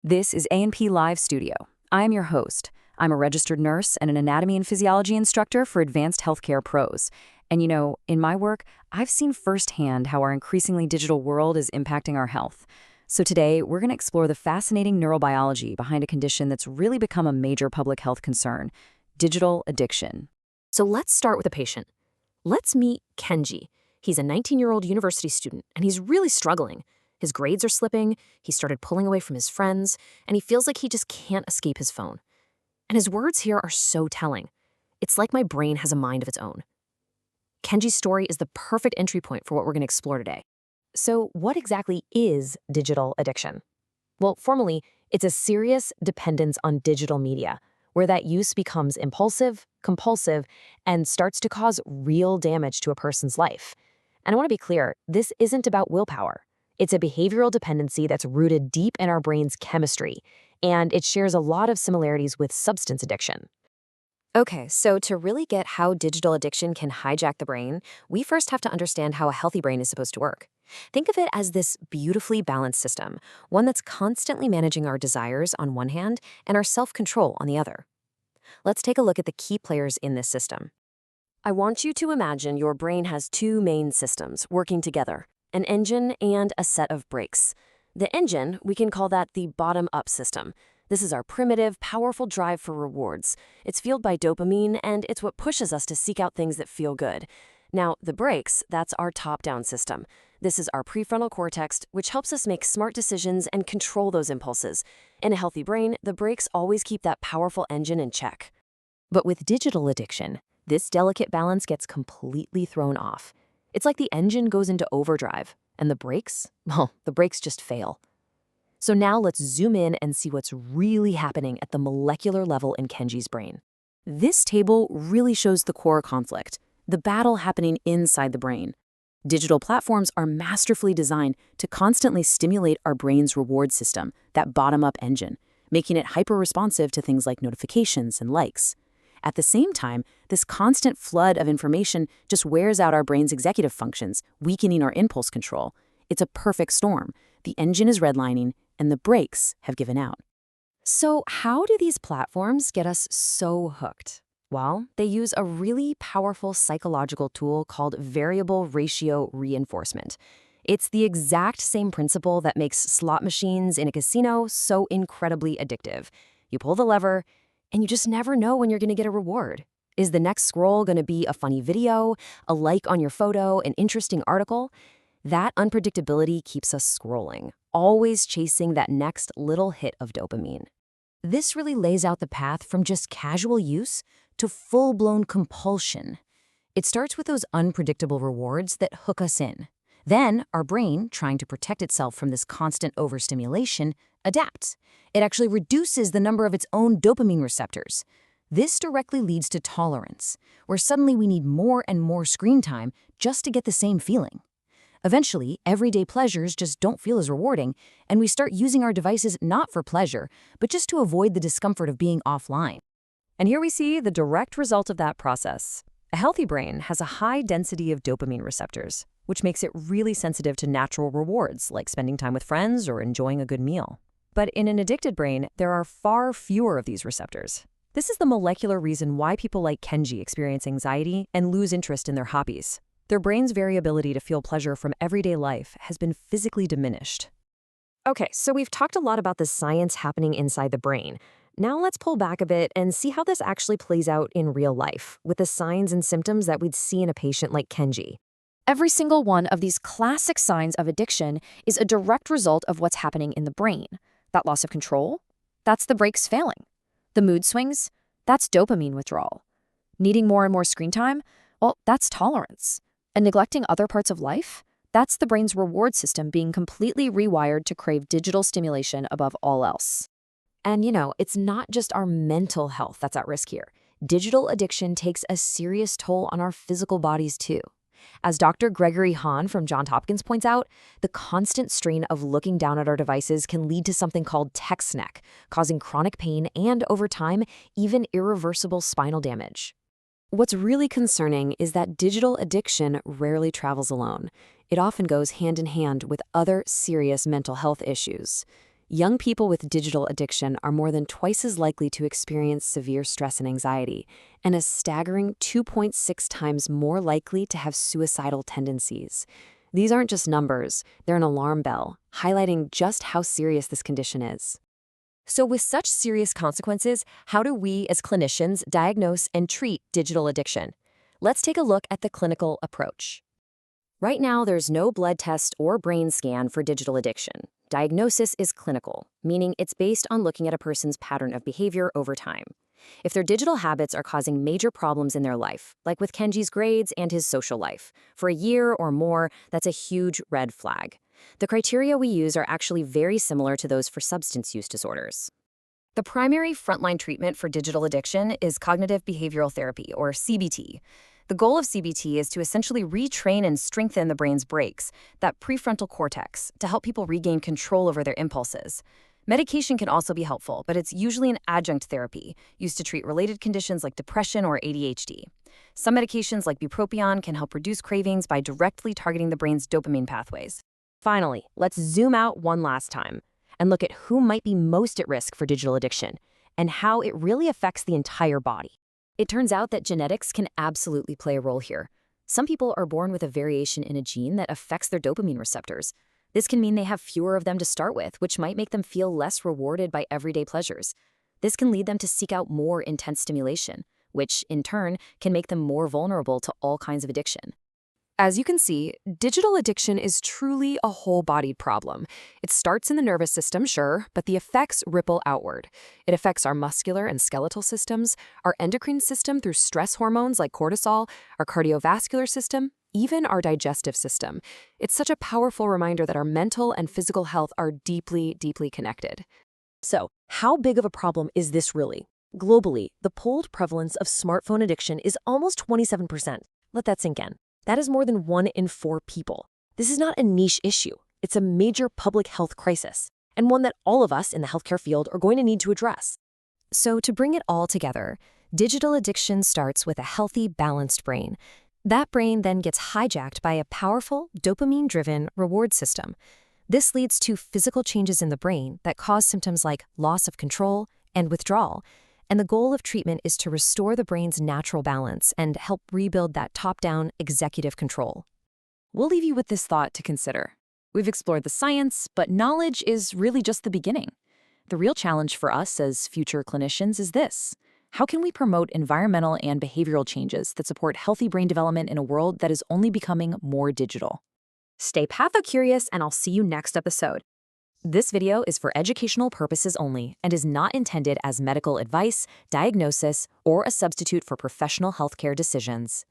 This is A&P Live Studio. I am your host. I'm a registered nurse and an anatomy and physiology instructor for advanced healthcare pros. And in my work, I've seen firsthand how our increasingly digital world is impacting our health. So today, we're going to explore the fascinating neurobiology behind a condition that's really become a major public health concern: digital addiction. So let's start with a patient. Let's meet Kenji. He's a 19-year-old university student, and he's really struggling. His grades are slipping, he started pulling away from his friends, and he feels like he just can't escape his phone. And his words here are so telling. It's like my brain has a mind of its own. Kenji's story is the perfect entry point for what we're going to explore today. So what exactly is digital addiction? Well, formally, it's a serious dependence on digital media, where that use becomes impulsive, compulsive, and starts to cause real damage to a person's life. And I want to be clear, this isn't about willpower. It's a behavioral dependency that's rooted deep in our brain's chemistry, and it shares a lot of similarities with substance addiction. Okay, so to really get how digital addiction can hijack the brain, we first have to understand how a healthy brain is supposed to work. Think of it as this beautifully balanced system, one that's constantly managing our desires on one hand and our self-control on the other. Let's take a look at the key players in this system. I want you to imagine your brain has two main systems working together: an engine and a set of brakes. The engine, we can call that the bottom-up system. This is our primitive, powerful drive for rewards. It's fueled by dopamine, and it's what pushes us to seek out things that feel good. Now, the brakes, that's our top-down system. This is our prefrontal cortex, which helps us make smart decisions and control those impulses. In a healthy brain, the brakes always keep that powerful engine in check. But with digital addiction, this delicate balance gets completely thrown off. It's like the engine goes into overdrive, and the brakes, well, the brakes just fail. So now let's zoom in and see what's really happening at the molecular level in Kenji's brain. This table really shows the core conflict, the battle happening inside the brain. Digital platforms are masterfully designed to constantly stimulate our brain's reward system, that bottom-up engine, making it hyper-responsive to things like notifications and likes. At the same time, this constant flood of information just wears out our brain's executive functions, weakening our impulse control. It's a perfect storm. The engine is redlining, and the brakes have given out. So how do these platforms get us so hooked? Well, they use a really powerful psychological tool called variable ratio reinforcement. It's the exact same principle that makes slot machines in a casino so incredibly addictive. You pull the lever, and you just never know when you're going to get a reward. Is the next scroll going to be a funny video, a like on your photo, an interesting article? That unpredictability keeps us scrolling, always chasing that next little hit of dopamine. This really lays out the path from just casual use to full-blown compulsion. It starts with those unpredictable rewards that hook us in. Then, our brain, trying to protect itself from this constant overstimulation, adapts. It actually reduces the number of its own dopamine receptors. This directly leads to tolerance, where suddenly we need more and more screen time just to get the same feeling. Eventually, everyday pleasures just don't feel as rewarding, and we start using our devices not for pleasure, but just to avoid the discomfort of being offline. And here we see the direct result of that process. A healthy brain has a high density of dopamine receptors, which makes it really sensitive to natural rewards, like spending time with friends or enjoying a good meal. But in an addicted brain, there are far fewer of these receptors. This is the molecular reason why people like Kenji experience anxiety and lose interest in their hobbies. Their brain's variability to feel pleasure from everyday life has been physically diminished. Okay, so we've talked a lot about the science happening inside the brain. Now let's pull back a bit and see how this actually plays out in real life, with the signs and symptoms that we'd see in a patient like Kenji. Every single one of these classic signs of addiction is a direct result of what's happening in the brain. That loss of control, that's the brakes failing. The mood swings, that's dopamine withdrawal. Needing more and more screen time, well, that's tolerance. And neglecting other parts of life, that's the brain's reward system being completely rewired to crave digital stimulation above all else. And it's not just our mental health that's at risk here. Digital addiction takes a serious toll on our physical bodies too. As Dr. Gregory Hahn from Johns Hopkins points out, the constant strain of looking down at our devices can lead to something called text neck, causing chronic pain and, over time, even irreversible spinal damage. What's really concerning is that digital addiction rarely travels alone. It often goes hand in hand with other serious mental health issues. Young people with digital addiction are more than twice as likely to experience severe stress and anxiety, and a staggering 2.6 times more likely to have suicidal tendencies. These aren't just numbers, they're an alarm bell, highlighting just how serious this condition is. So with such serious consequences, how do we as clinicians diagnose and treat digital addiction? Let's take a look at the clinical approach. Right now, there's no blood test or brain scan for digital addiction. Diagnosis is clinical, meaning it's based on looking at a person's pattern of behavior over time. If their digital habits are causing major problems in their life, like with Kenji's grades and his social life, for a year or more, that's a huge red flag. The criteria we use are actually very similar to those for substance use disorders. The primary frontline treatment for digital addiction is cognitive behavioral therapy, or CBT. The goal of CBT is to essentially retrain and strengthen the brain's brakes, that prefrontal cortex, to help people regain control over their impulses. Medication can also be helpful, but it's usually an adjunct therapy, used to treat related conditions like depression or ADHD. Some medications like bupropion can help reduce cravings by directly targeting the brain's dopamine pathways. Finally, let's zoom out one last time and look at who might be most at risk for digital addiction and how it really affects the entire body. It turns out that genetics can absolutely play a role here. Some people are born with a variation in a gene that affects their dopamine receptors. This can mean they have fewer of them to start with, which might make them feel less rewarded by everyday pleasures. This can lead them to seek out more intense stimulation, which, in turn, can make them more vulnerable to all kinds of addiction. As you can see, digital addiction is truly a whole-bodied problem. It starts in the nervous system, sure, but the effects ripple outward. It affects our muscular and skeletal systems, our endocrine system through stress hormones like cortisol, our cardiovascular system, even our digestive system. It's such a powerful reminder that our mental and physical health are deeply, deeply connected. So, how big of a problem is this really? Globally, the polled prevalence of smartphone addiction is almost 27%. Let that sink in. That is more than 1 in 4 people. This is not a niche issue. It's a major public health crisis, and one that all of us in the healthcare field are going to need to address. So to bring it all together, digital addiction starts with a healthy, balanced brain. That brain then gets hijacked by a powerful, dopamine-driven reward system. This leads to physical changes in the brain that cause symptoms like loss of control and withdrawal. And the goal of treatment is to restore the brain's natural balance and help rebuild that top-down executive control. We'll leave you with this thought to consider. We've explored the science, but knowledge is really just the beginning. The real challenge for us as future clinicians is this: how can we promote environmental and behavioral changes that support healthy brain development in a world that is only becoming more digital? Stay patho-curious, and I'll see you next episode. This video is for educational purposes only and is not intended as medical advice, diagnosis, or a substitute for professional healthcare decisions.